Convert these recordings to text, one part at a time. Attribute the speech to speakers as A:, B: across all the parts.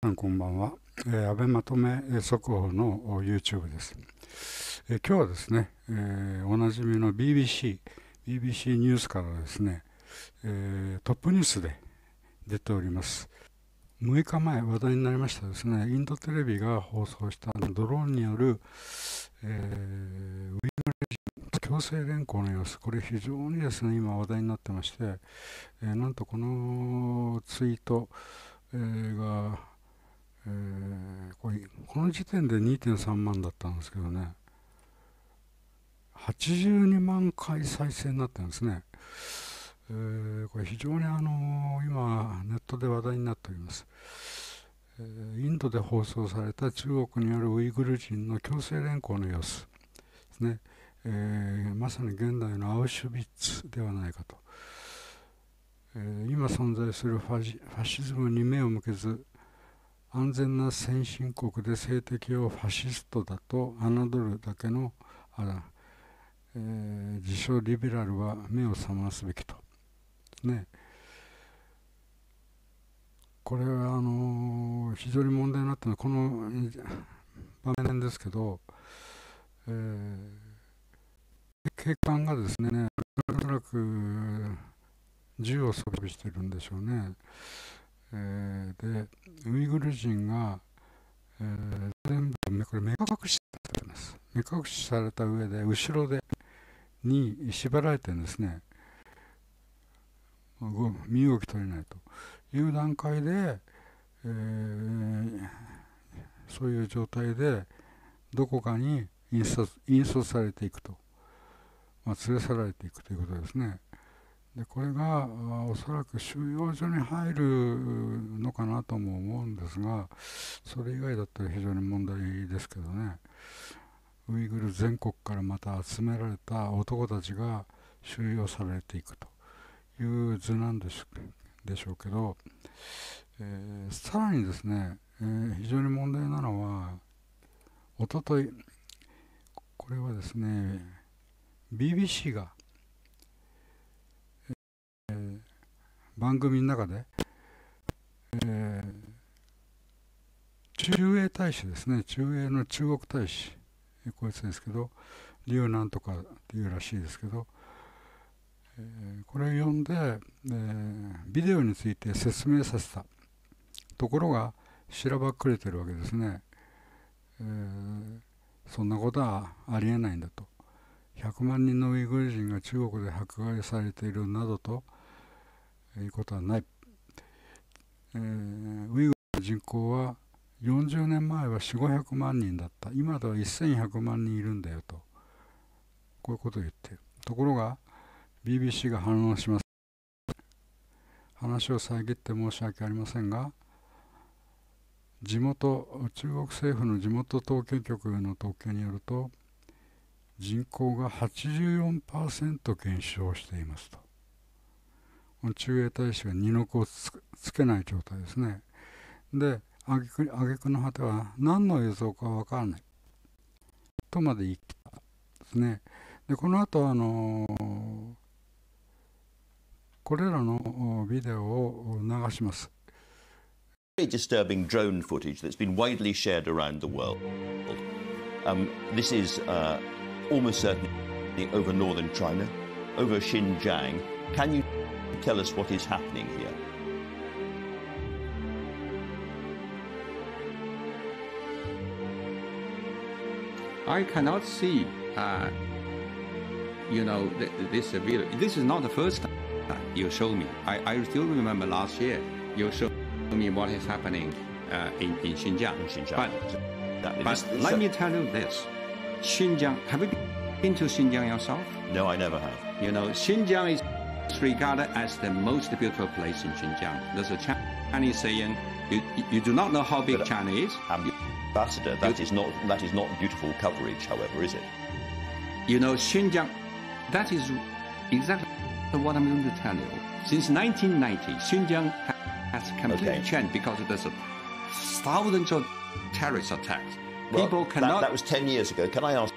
A: さんこんばんは。安倍まとめ速報の YouTube です。今日はですね、おなじみの BBC ニュースからですね、トップニュースで出ております。6日前話題になりましたですね、インドテレビが放送したドローンによる、ウイグル人強制連行の様子、これ非常にですね今話題になってまして、なんとこのツイート、がこの時点で 2.3 万だったんですけどね、82万回再生になってるんですね。これ非常に今ネットで話題になっております。インドで放送された中国によるウイグル人の強制連行の様子ですね。まさに現代のアウシュビッツではないかと。今存在するファシズムに目を向けず、安全な先進国で政敵をファシストだと侮るだけの自称リベラルは目を覚ますべきと、ね、これは非常に問題になっているこの場面ですけど、警官がですね、おそらく銃を装備しているんでしょうね。でウイグル人が、全部これ目隠しされています。目隠しされた上で後ろに縛られてるんですね。身動き取れないという段階で、そういう状態でどこかに引率されていくと、連れ去られていくということですね。でこれがおそらく収容所に入るのかなとも思うんですが、それ以外だったら非常に問題ですけどね。ウイグル全国からまた集められた男たちが収容されていくという図なんでしょうけど、さらにですね、非常に問題なのは、おととい、これはですね、BBC が番組の中で、駐英大使ですね、駐英の中国大使、こいつですけど、リュウなんとかっていうらしいですけど、これを読んで、ビデオについて説明させたところがしらばっくれてるわけですね。そんなことはありえないんだと。100万人のウイグル人が中国で迫害されているなどということはない。ウイグルの人口は40年前は4、500万人だった。今では1100万人いるんだよと。こういうことを言っている。ところが BBC が反論します。話を遮って申し訳ありませんが、中国政府の地元統計局の統計によると、人口が 84% 減少していますと。駐英大使が二の子をつけない状態ですね。で、挙句の果ては何の映像かわからないとまで言ったですね。で、この後これらのビデオを流します。
B: Very disturbing drone footage that's been widely shared around the world. This is almost certainly over northern China, over Xinjiang. Can you tell us what is happening here?
C: I cannot see, this video. This is not the first time you show me. I still remember last year you showed me what is happening in Xinjiang. But let me tell you this. Xinjiang, have you been to Xinjiang yourself?
B: No, I never have.
C: Xinjiang is regarded as the most beautiful place in Xinjiang. There's a Chinese saying, you do not know how big China is.
B: Ambassador, that is not beautiful coverage, however, is it?
C: Xinjiang, that is exactly what I'm going to tell you. Since 1990, Xinjiang has completely changed because there's thousands of terrorist attacks. People cannot...
B: That was 10 years ago. Can I ask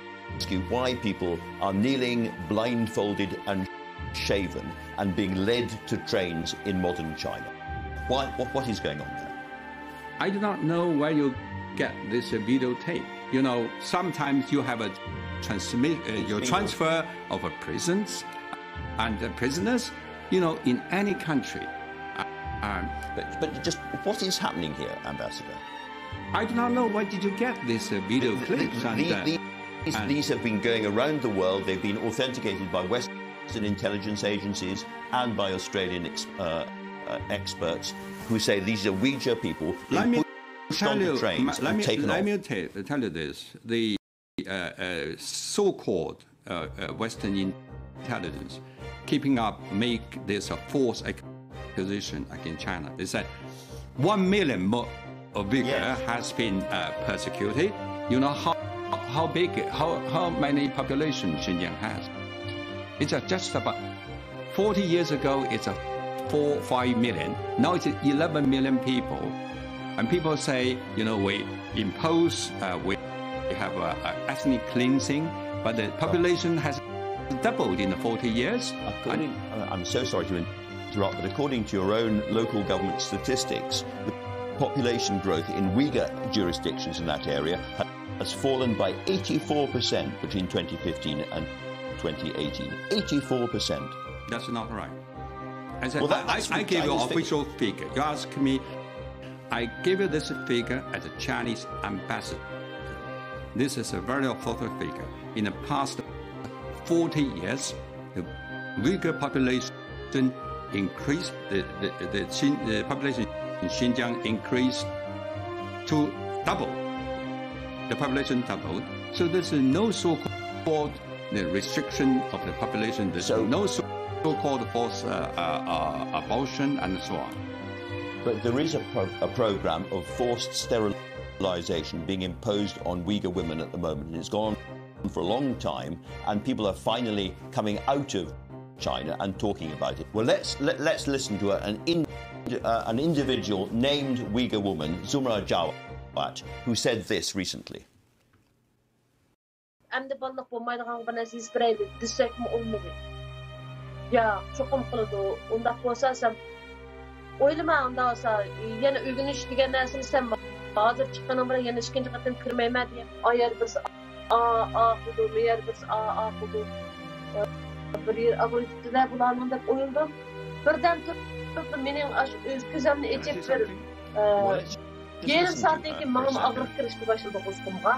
B: you why people are kneeling, blindfolded and shaven and being led to trains in modern China? What is going on there?
C: I do not know where you get this videotape. You know, sometimes you have a transfer of prisons and prisoners, you know, in any country.
B: But just what is happening here, Ambassador?
C: I do not know where did you get these video clips.
B: These have been going around the world. They've been authenticated by Western intelligence agencies and by Australian experts who say these are Uighur people being pushed onto trains and taken off.
C: Let me tell you this. The so-called Western intelligence keeping up make this a false accusation against China. They said 1 million more Uighur has been persecuted. You know how big, how many population Xinjiang has? It's just about 40 years ago. It's a 4-5 million. Now it's 11 million people, and people say, you know, we impose, we have ethnic cleansing, but the population has doubled in 40 years.
B: I'm so sorry to interrupt, but according to your own local government statistics, the population growth in Uyghur jurisdictions in that area has fallen by 84% between 2015 and 2018. 84%.
C: That's not right. I said,
B: well,
C: I gave you an official figure. You ask me, I give you this figure as a Chinese ambassador. This is a very authoritative figure. In the past 40 years, the Uyghur population increased, the population in Xinjiang increased to double. The population doubled. So there's no so-called restriction of the population. There's no so-called forced abortion and so on.
B: But there is a program of forced sterilization being imposed on Uyghur women at the moment, and it's gone on for a long time, and people are finally coming out of China and talking about it. Well, let's listen to an individual named Uyghur woman, Zumra Jawat, who said this recently.
D: Yarım saatten keyin mağam ağrıp kirishga başladı qo'zg'imga.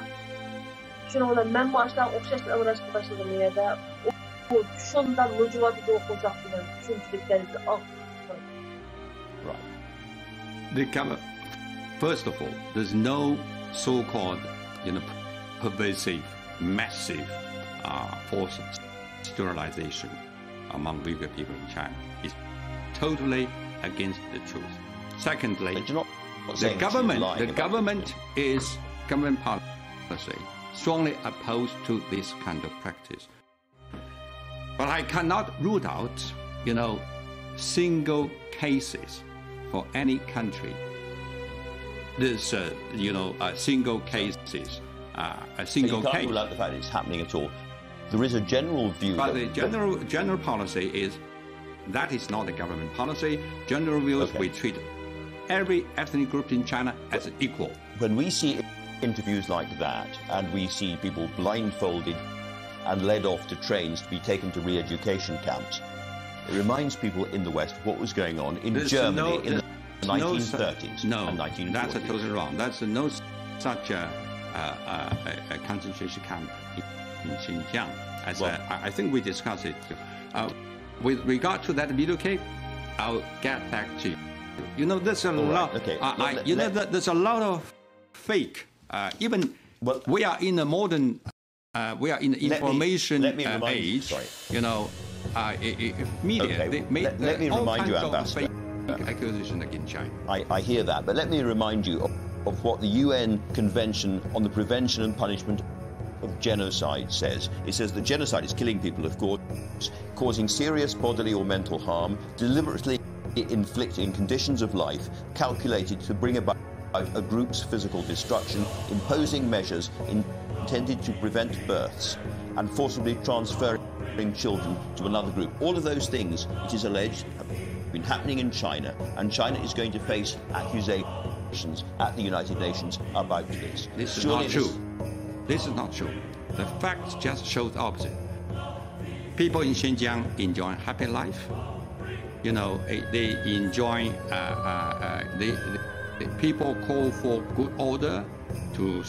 D: Shuning bilan men boshdan o'xshashga uğraşga başladım yerda. Shundan mujuvati o'qisaq bilan tushuntirib berdi.
C: First of all, there's no so-called, you know, pervasive, massive forced sterilization among Uyghur people in China. It's totally against the truth. Secondly, the government policy strongly opposed to this kind of practice. But I cannot rule out, you know, single cases for any country. There's, you know, single cases, a single case.
B: You can't rule out the fact it's happening at all. There is a general view.
C: But the general policy is that is not the government policy. General view is we treat every ethnic group in China as equal.
B: When we see interviews like that, and we see people blindfolded and led off to trains to be taken to re-education camps, it reminds people in the West what was going on in Germany in the 1930s and 1940s.
C: That's totally wrong. There's no such a concentration camp in Xinjiang. I think we discussed it. With regard to that video clip, I'll get back to you. You know, there's a lot.
B: Okay.
C: There's a lot of fake. We are in a modern, we are in the information age.
B: Sorry.
C: You know, media. They made
B: let me
C: all
B: remind you,
C: kinds of
B: Ambassador.
C: fake accusation against China.
B: I hear that, but let me remind you of what the UN Convention on the Prevention and Punishment of Genocide says. It says that genocide is killing people, of course, causing serious bodily or mental harm, deliberately inflicting conditions of life calculated to bring about a group's physical destruction, imposing measures intended to prevent births, and forcibly transferring children to another group. All of those things, it is alleged, have been happening in China, and China is going to face accusations discussions at the United Nations about this.
C: This is not true. This is not true. The facts just show the opposite. People in Xinjiang enjoy happy life. You know, they enjoy. The people call for good order to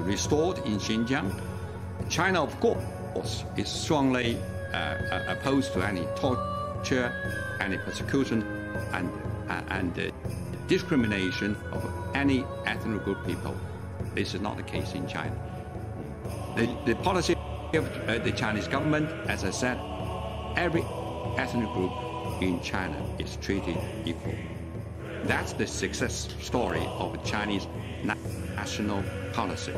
C: restored in Xinjiang. China, of course, is strongly opposed to any torture, any persecution, and discrimination of any ethnic group people. This is not the case in China. The policy of the Chinese government, as I said, every ethnic group in China is treated equal. That's the success story of Chinese national policy.